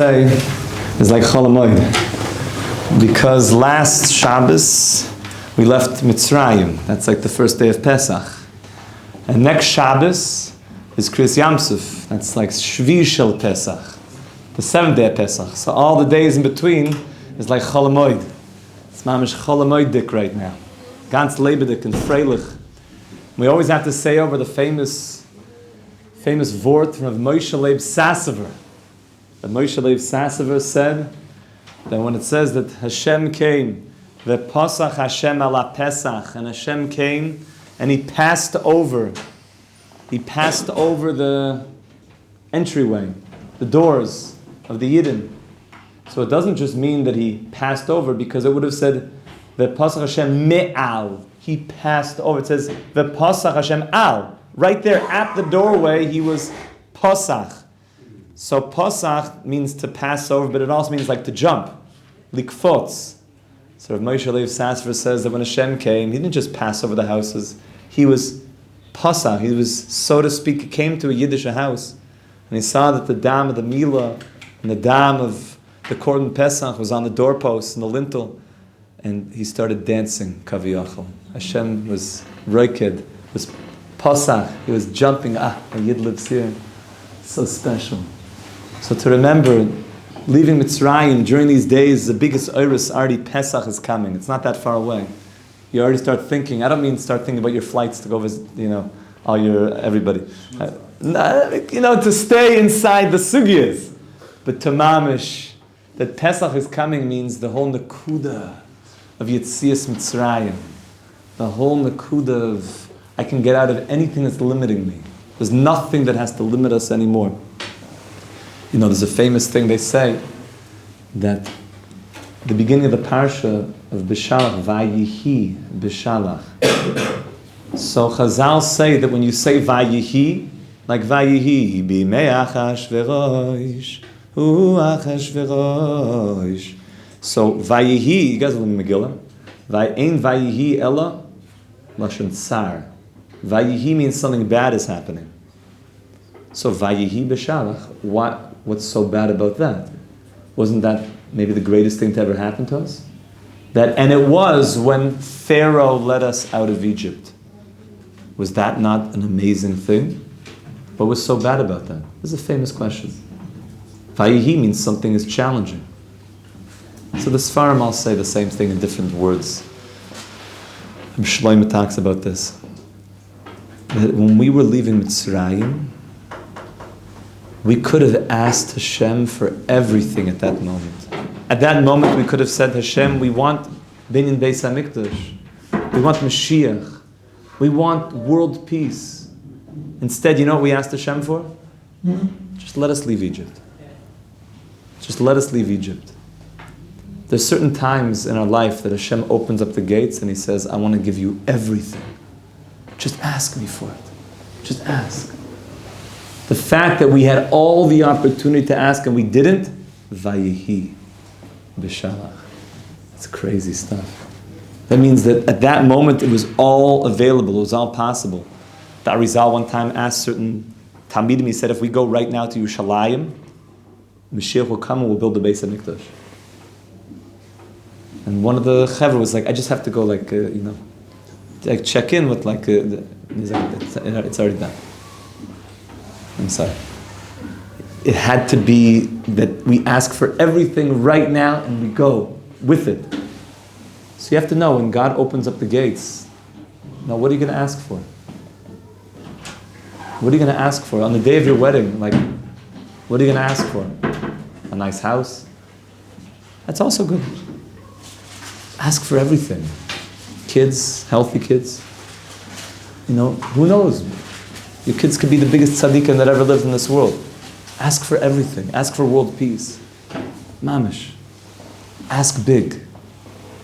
Is like Chol Hamoed, because last Shabbos we left Mitzrayim. That's like the first day of Pesach, and next Shabbos is Kriyas Yamsuf. That's like Shvi Shel Pesach, the seventh day of Pesach. So all the days in between is like Chol Hamoed. It's mamish Chol Hamoed dik right now. Ganz lebendig and freilich. We always have to say over the famous vort from Moshe Chaim Eade. The Moshe Chaim Eade said that when it says that Hashem came, the Pesach Hashem ala Pesach, and Hashem came and he passed over the entryway, the doors of the Yidden. So it doesn't just mean that he passed over, because it would have said the Pesach Hashem me'al, he passed over. It says the Pesach Hashem al, right there at the doorway he was Pesach. So Pesach means to pass over, but it also means like to jump, likfotz. So Rabbi Moshe Chaim Eade says that when Hashem came, he didn't just pass over the houses. He was Pesach. He was, so to speak, he came to a Yiddish house, and he saw that the dam of the Milah and the dam of the Korban Pesach was on the doorpost and the lintel, and he started dancing kaviyachol. Hashem was roiked, was Pesach. He was jumping. A Yid lives here. So special. So to remember, leaving Mitzrayim during these days, the biggest Oris, already Pesach is coming. It's not that far away. You already start thinking. I don't mean start thinking about your flights to go visit, all your everybody. To stay inside the sugyas. But to mamish, that Pesach is coming means the whole nakuda of Yetzias Mitzrayim. The whole nakuda of, I can get out of anything that's limiting me. There's nothing that has to limit us anymore. There's a famous thing they say, that the beginning of the parsha of Bishalach, Vayihi Bishalach. So Chazal say that when you say Vayihi, like Vayihi, Bimei Achashverosh, Achashverosh. So Vayihi, you guys are in Megillah, Ein Vayihi Ella Lashon Tsar. Vayihi means something bad is happening. So Vayihi B'Shalach, what's so bad about that? Wasn't that maybe the greatest thing to ever happen to us? And it was when Pharaoh led us out of Egypt. Was that not an amazing thing? What was so bad about that? This is a famous question. Vayihi means something is challenging. So the Sfarim all say the same thing in different words. Shlomo talks about this. That when we were leaving Mitzrayim, we could have asked Hashem for everything at that moment. At that moment, we could have said, Hashem, we want Binyan Beis HaMikdash. We want Mashiach. We want world peace. Instead, you know what we asked Hashem for? Just let us leave Egypt. Just let us leave Egypt. There's certain times in our life that Hashem opens up the gates and He says, I want to give you everything. Just ask me for it. Just ask. The fact that we had all the opportunity to ask and we didn't, Vayihi B'Shalach. It's crazy stuff. That means that at that moment it was all available, it was all possible. The Arizal one time asked certain Talmidim, he said, if we go right now to Yerushalayim, Mashiach will come and we'll build the Beis HaMikdash. And one of the Chevra was like, I just have to go check in with he's like, it's already done. I'm sorry. It had to be that we ask for everything right now and we go with it. So you have to know when God opens up the gates, now what are you going to ask for? What are you going to ask for? On the day of your wedding, what are you going to ask for? A nice house? That's also good. Ask for everything. Kids, healthy kids. Who knows? Your kids could be the biggest tzaddikim that ever lived in this world. Ask for everything. Ask for world peace. Mamish. Ask big.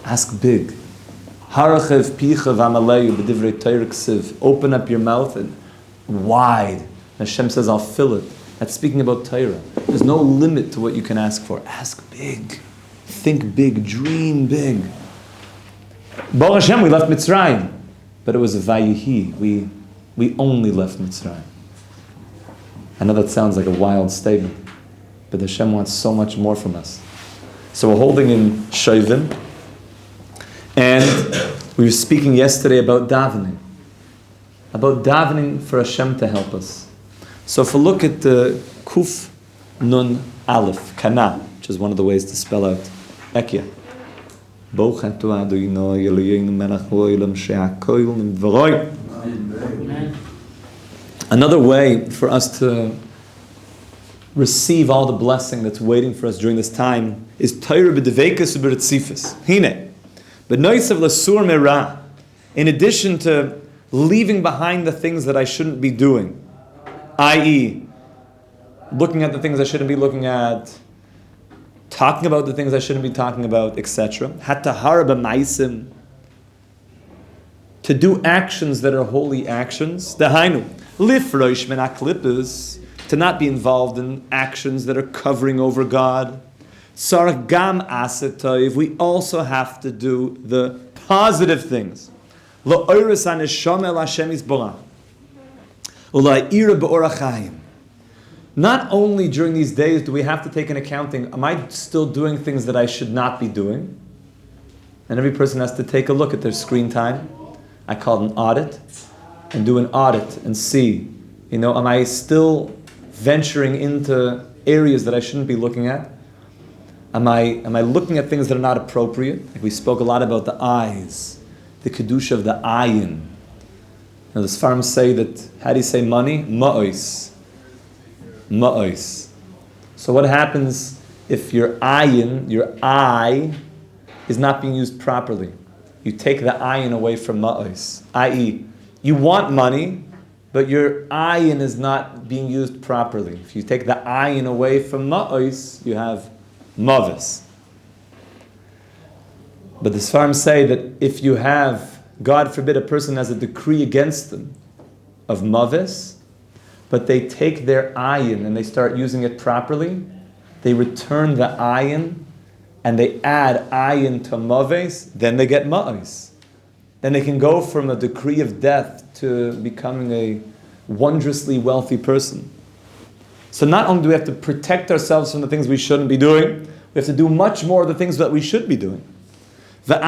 Ask big. Harachev picha v'amaleyu b'divrei Torah ksiv. Open up your mouth and wide. Hashem says, I'll fill it. That's speaking about Torah. There's no limit to what you can ask for. Ask big. Think big. Dream big. Baruch Hashem, we left Mitzrayim. But it was a vayihi. We only left Mitzrayim. I know that sounds like a wild statement. But Hashem wants so much more from us. So we're holding in Shovim, and we were speaking yesterday about davening for Hashem to help us. So if we look at the Kuf Nun Aleph, Kana, which is one of the ways to spell out Ekia. Another way for us to receive all the blessing that's waiting for us during this time is Torah b'devekus u'b'retzifus. Hine, b'noisav l'sur merah. In addition to leaving behind the things that I shouldn't be doing, i.e., looking at the things I shouldn't be looking at, talking about the things I shouldn't be talking about, etc. Hatahara b'maisim. To do actions that are holy actions. Dahainu. Lifroish min haklippas. To not be involved in actions that are covering over God. Sargam asetoiv. We also have to do the positive things. Lo'oris haneshama el Hashem yisborach. Ula'ira be'orachayim. Not only during these days do we have to take an accounting, am I still doing things that I should not be doing? And every person has to take a look at their screen time. I call it an audit. And do an audit and see, am I still venturing into areas that I shouldn't be looking at? Am I looking at things that are not appropriate? Like we spoke a lot about the eyes, the kedusha of the ayin. The Sefer say that, how do you say money? Ma'os. Ma'os. So what happens if your ayin, your eye, is not being used properly? You take the ayin away from ma'os, i.e., you want money, but your ayin is not being used properly. If you take the ayin away from ma'os, you have mavis. But the Sfarim say that if you have, God forbid, a person has a decree against them of mavis, but they take their ayin and they start using it properly, they return the ayin and they add ayin to mavis, then they get ma'os. Then they can go from a decree of death to becoming a wondrously wealthy person. So not only do we have to protect ourselves from the things we shouldn't be doing, we have to do much more of the things that we should be doing. When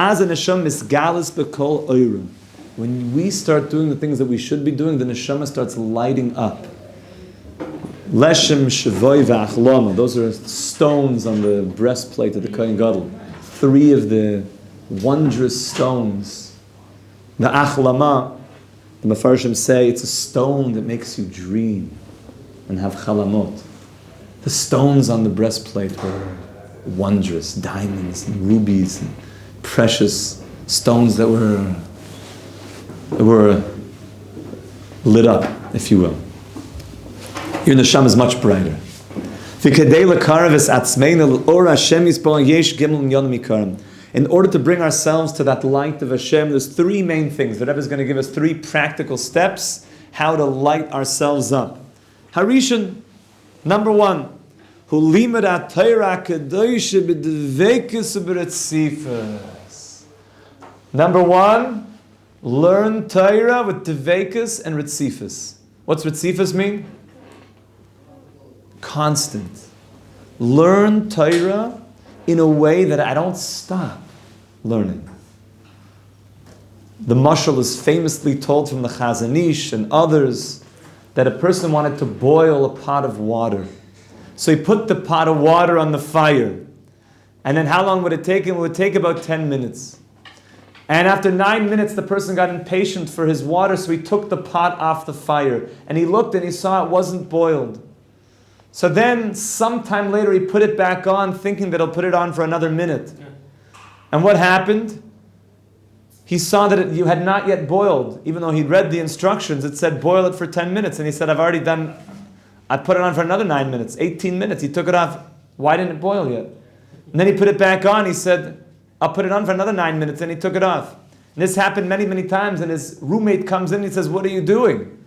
we start doing the things that we should be doing, the neshama starts lighting up. Leshem shavoy v'achlama. Those are stones on the breastplate of the Kohen Gadol. 3 of the wondrous stones. The achlama, the Mefarshim say, it's a stone that makes you dream and have chalamot. The stones on the breastplate were wondrous, diamonds and rubies and precious stones that were lit up, if you will. Your neshama is much brighter. In order to bring ourselves to that light of Hashem, there's 3 main things. The Rebbe is going to give us 3 practical steps how to light ourselves up. Harishon, number 1, Number 1, learn Torah with Devekus and Ritzifus. What's Ritzifus mean? Constant. Learn Torah in a way that I don't stop learning. The mashal is famously told from the Chazon Ish and others that a person wanted to boil a pot of water. So he put the pot of water on the fire. And then how long would it take him? It would take about 10 minutes. And after 9 minutes, the person got impatient for his water, so he took the pot off the fire. And he looked and he saw it wasn't boiled. So then, sometime later, he put it back on, thinking that he'll put it on for another minute. And what happened? He saw that you had not yet boiled. Even though he'd read the instructions, it said boil it for 10 minutes. And he said, I put it on for another 9 minutes, 18 minutes. He took it off. Why didn't it boil yet? And then he put it back on. He said, I'll put it on for another 9 minutes. And he took it off. And this happened many, many times. And his roommate comes in and he says, what are you doing?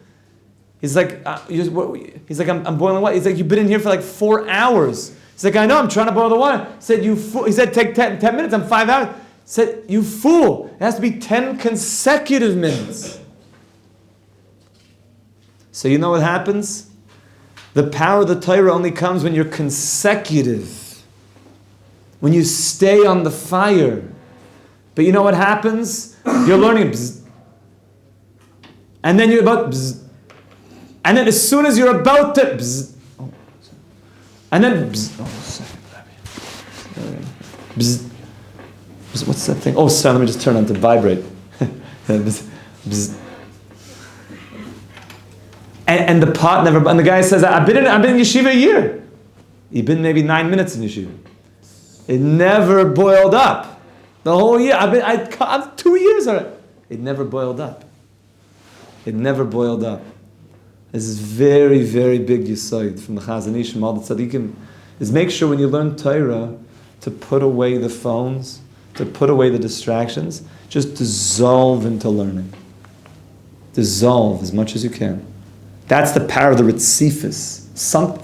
He's like, I'm boiling water. He's like, you've been in here for like 4 hours. He's like, I know, I'm trying to boil the water. He said, you fool. He said, take 10 minutes, I'm 5 hours. He said, you fool. It has to be 10 consecutive minutes. So you know what happens? The power of the Torah only comes when you're consecutive, when you stay on the fire. But you know what happens? You're learning bzz, and then you're about bzz, and then as soon as you're about to bzz, and then bzz, bzz, bzz, what's that thing? Oh, sorry, let me just turn on to vibrate. Bzz, bzz. And the pot never. And the guy says, "I've been in yeshiva a year." You've been maybe 9 minutes in yeshiva. It never boiled up. The whole year. I've 2 years already. It never boiled up. It never boiled up. This is very, very big yesod from the Chazon Ish, from all the tzaddikim. Is make sure when you learn Torah to put away the phones, to put away the distractions, just dissolve into learning. Dissolve as much as you can. That's the power of the Ritzifus.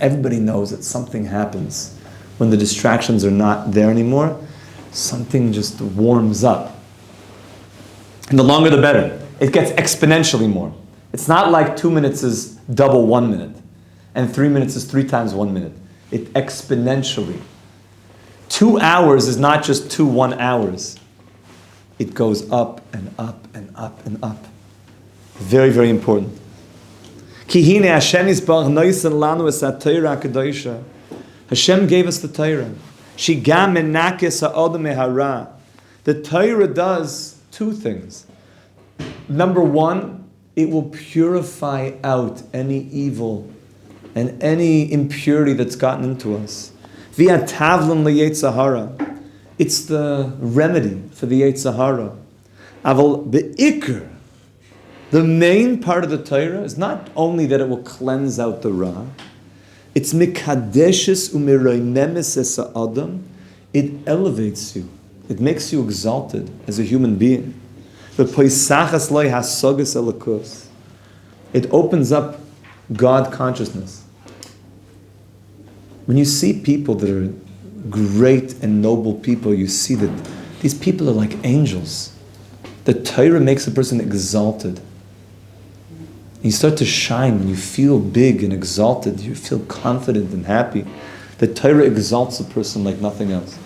Everybody knows that something happens when the distractions are not there anymore. Something just warms up. And the longer the better. It gets exponentially more. It's not like 2 minutes is double 1 minute, and 3 minutes is 3 times 1 minute. It exponentially. 2 hours is not just 2 1 hours. It goes up and up and up and up. Very, very important. Ki hine Hashem yisbarach noisen lanu es ha-Torah HaKadoshah. Hashem gave us the Torah. She gam menakes ha'odem mehara. The Torah does 2 things. Number 1, it will purify out any evil and any impurity that's gotten into us. Via tavlin leyetz hara. It's the remedy for the Yetzer Hara. Aval be'ikr. The main part of the Torah is not only that it will cleanse out the Ra, it's mikadeshes u'miroinemes es ha'adam. It elevates you. It makes you exalted as a human being. V'poisachas loy hasogas elokus. It opens up God consciousness. When you see people that are great and noble people, you see that these people are like angels. The Torah makes a person exalted. You start to shine when you feel big and exalted. You feel confident and happy. The Torah exalts a person like nothing else.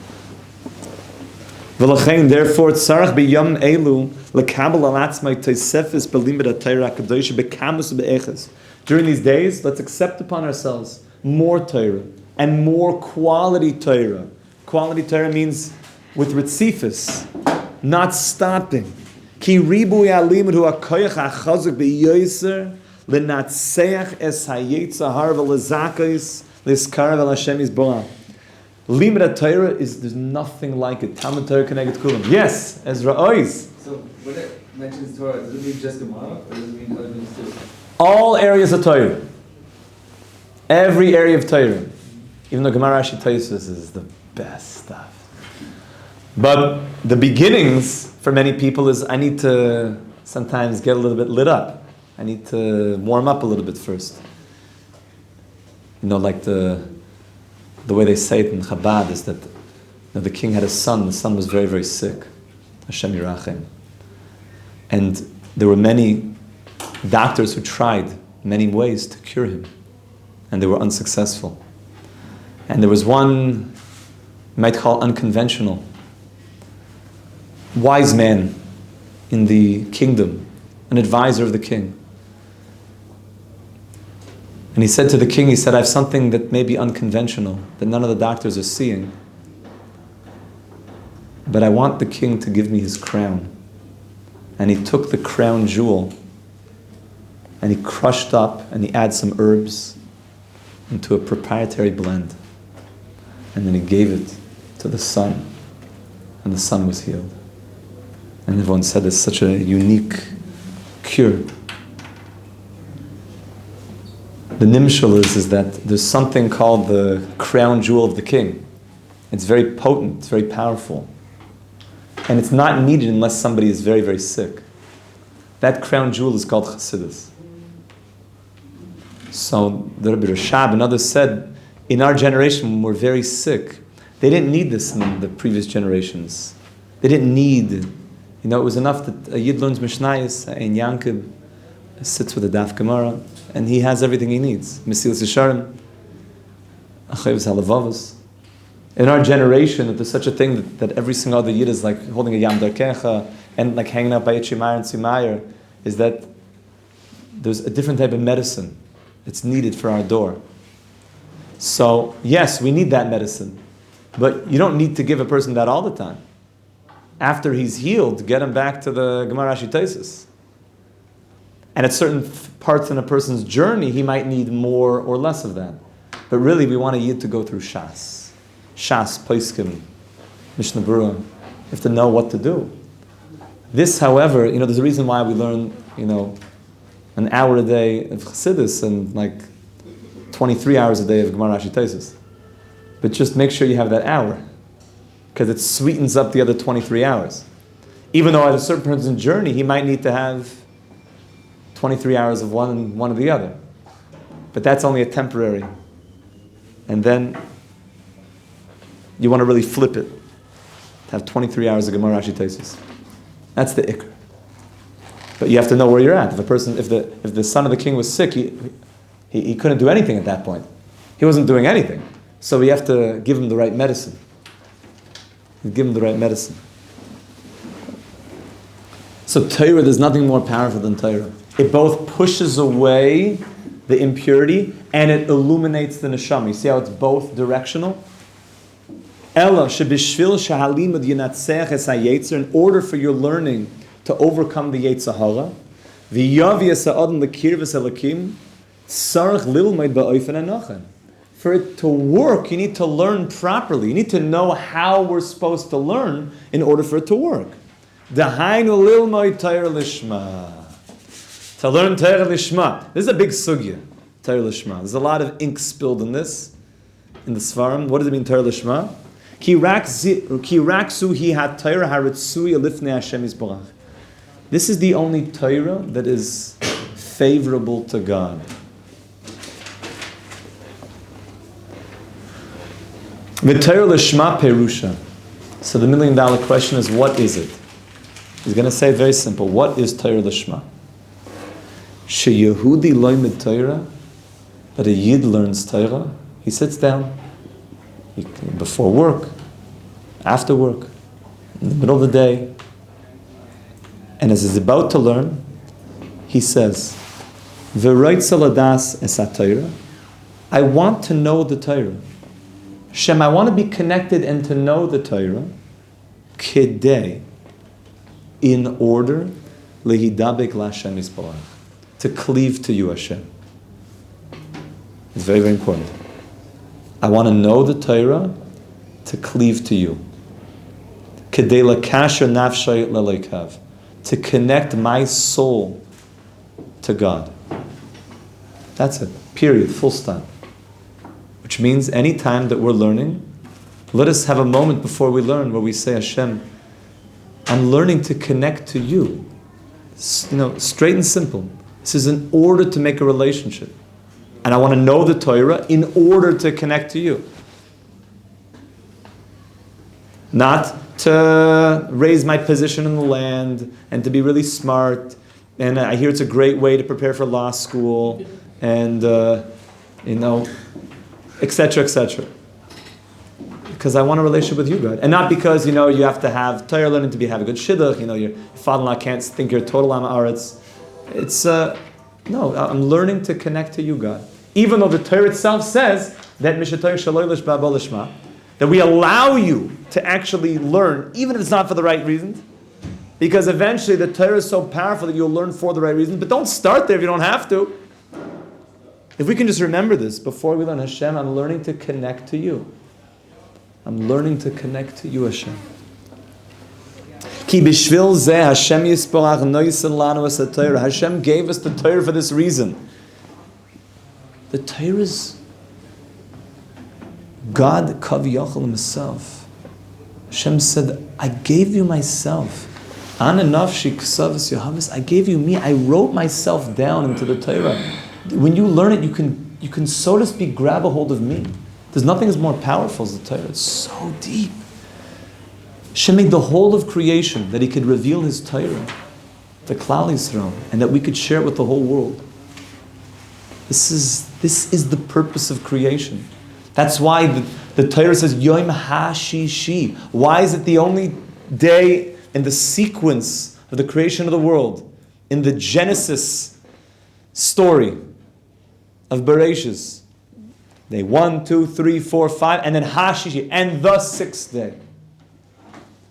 Therefore, tzarach b'yom elu lekabel al atzmai tosefes b'limud ha-Torah HaKadoshah b'kamus u'be'eches. During these days, let's accept upon ourselves more Torah and more quality Torah. Quality Torah means with ritzifus, not stopping. Ki ribu yalimud hu hakoyach hachazuk b'yoyser lenatseach es hayetzer hara v'lezakos l'skara v'lashem yisborach. Limud Torah there's nothing like it. Talmud Torah connected kulam. Yes, Ezra Ois. So when it mentions Torah, does it mean just Gemara or does it mean other things too? All areas of Torah. Every area of Torah. Even though Gemara Rashi Tosfos is the best stuff. But the beginnings for many people is I need to sometimes get a little bit lit up. I need to warm up a little bit first. You know, like the way they say it in Chabad is that the king had a son. The son was very, very sick. Hashem Yirachem. And there were many doctors who tried many ways to cure him. And they were unsuccessful. And there was one, you might call unconventional, wise man in the kingdom, an advisor of the king. And he said to the king, I have something that may be unconventional, that none of the doctors are seeing. But I want the king to give me his crown. And he took the crown jewel and he crushed up and he added some herbs into a proprietary blend. And then he gave it to the son. And the son was healed. And everyone said it's such a unique cure. The nimshal is that there's something called the crown jewel of the king. It's very potent, it's very powerful. And it's not needed unless somebody is very, very sick. That crown jewel is called Chassidus. So the Rabbi Rashab and others said, in our generation when we're very sick, they didn't need this in the previous generations. They didn't need, it was enough that a Yid learns Mishnayos, in Yankib, He sits with the Daf Gemara, and he has everything he needs. Mesilas Yesharim, Achayvus Halavavos. In our generation, if there's such a thing that every single other Yid is like holding a Yam Darkecha and like hanging out by Yitzhimayr and Tzimayr, is that there's a different type of medicine that's needed for our door. So, yes, we need that medicine, but you don't need to give a person that all the time. After he's healed, get him back to the Gemara Rashi Taisus. And at certain parts in a person's journey, he might need more or less of that. But really, we want a Yid to go through Shas. Shas, Poskim, Mishnah Berurah. You have to know what to do. This, however, there's a reason why we learn, an hour a day of Chassidus and like 23 hours a day of Gemara Rashi Taisus. But just make sure you have that hour, because it sweetens up the other 23 hours. Even though at a certain person's journey, he might need to have 23 hours of one and one of the other. But that's only a temporary. And then you want to really flip it. Have 23 hours of Gemara Rashi Taisus. That's the ikr. But you have to know where you're at. If the son of the king was sick, he couldn't do anything at that point. He wasn't doing anything. So we have to give him the right medicine. Give him the right medicine. So Torah, there's nothing more powerful than Torah. It both pushes away the impurity and it illuminates the neshama. You see how it's both directional? Ella shebishvil shahalimud yinatzech es hayetzer, in order for your learning to overcome the Yetzer Hara, v'yavi es ha'adam l'kirvus elokim, tzarich lilmod ba'ofen hanochen. For it to work, you need to learn properly. You need to know how we're supposed to learn in order for it to work. Dahainu lilmod Torah lishma. To learn Torah lishma. This is a big sugya, Torah lishma. There's a lot of ink spilled in this, in the Svarim. What does it mean, Torah lishma? Ki raksu hi ha-Torah haritzui alifnei Hashem yisborach. This is the only Torah that is favorable to God. V'Torah lishma perusha. So the $1 million question is, what is it? He's going to say very simple. What is Torah lishma? She-Yehudi loimed Torah, that a Yid learns Torah. He sits down before work, after work, in the middle of the day, and as he's about to learn, he says, "V'roitza ladas es ha-Torah." I want to know the Torah. Shem, I want to be connected and to know the Torah. Kedei, in order, lehidabek laHashem yisborach, to cleave to you, Hashem. It's very, very important. I want to know the Torah to cleave to you. Kedei lakasher nafshay leleikav, to connect my soul to God. That's it. Period. Full stop. Which means any time that we're learning, let us have a moment before we learn where we say, Hashem, I'm learning to connect to you. Straight and simple. This is in order to make a relationship. And I want to know the Torah in order to connect to you. Not to raise my position in the land and to be really smart. And I hear it's a great way to prepare for law school and, etc., etc. Because I want a relationship with you, God. And not because, you have to have Torah learning to have a good shidduch, your father-in-law can't think you're total am aretz. It's, no, I'm learning to connect to you, God. Even though the Torah itself says that that we allow you to actually learn, even if it's not for the right reasons. Because eventually the Torah is so powerful that you'll learn for the right reasons. But don't start there if you don't have to. If we can just remember this before we learn, Hashem, I'm learning to connect to you. I'm learning to connect to you, Hashem. Ki b'shvil zeh Hashem yisborach noisen lanu es ha-Torah. Hashem gave us the Torah for this reason. The Torah is God kaviyachol himself. Hashem said, I gave you myself. Ana nafshi k'savas yahavis. I gave you me. I wrote myself down into the Torah. When you learn it, you can so to speak grab a hold of me. There's nothing as more powerful as the Torah. It's so deep. Hashem made the whole of creation that He could reveal His Torah. to Klal Yisrael, and that we could share it with the whole world. This is the purpose of creation. That's why the Torah says Yom HaShishi. Why is it the only day in the sequence of the creation of the world, in the Genesis story of Bereshis? Day 1, 2, 3, 4, 5, and then HaShishi, and the sixth day.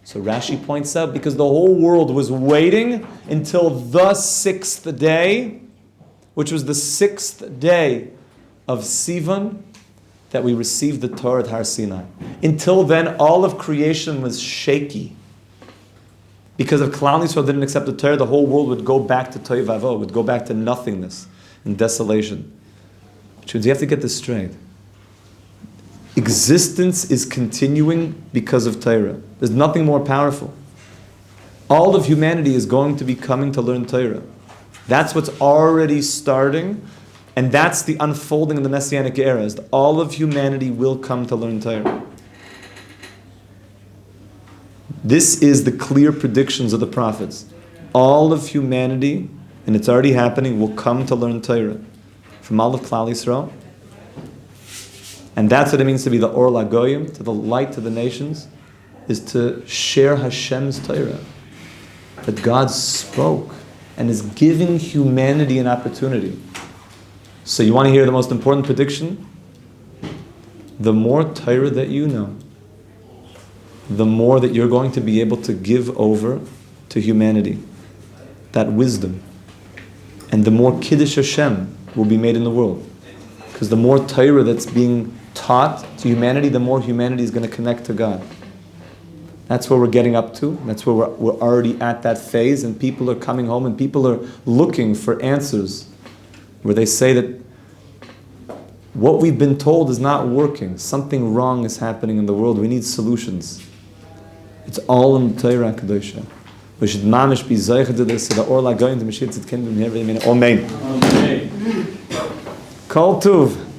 So Rashi points out, because the whole world was waiting until the sixth day, which was the sixth day of Sivan, that we received the Torah at Har Sinai. Until then, all of creation was shaky. Because if Klal Yisrael didn't accept the Torah, the whole world would go back to Tohu Vavohu, would go back to nothingness and desolation. Which means you have to get this straight. Existence is continuing because of Torah. There's nothing more powerful. All of humanity is going to be coming to learn Torah. That's what's already starting. And that's the unfolding of the Messianic era, is that all of humanity will come to learn Torah. This is the clear predictions of the prophets. All of humanity, and it's already happening, will come to learn Torah. From all of Klal Yisrael. And that's what it means to be the Or LaGoyim, to the light to the nations, is to share Hashem's Torah. That God spoke and is giving humanity an opportunity. So you want to hear the most important prediction? The more Torah that you know, the more that you're going to be able to give over to humanity. That wisdom. And the more Kiddush Hashem will be made in the world. Because the more Torah that's being taught to humanity, the more humanity is going to connect to God. That's where we're getting up to. That's where we're already at that phase, and people are coming home and people are looking for answers. Where they say that what we've been told is not working. Something wrong is happening in the world. We need solutions. It's all in the Torah HaKadoshah. We should mamish be zeicha to this, so the Or LaGoyim, the Mashiach Tzidkenu, Amen. Amen. Kol Tuv.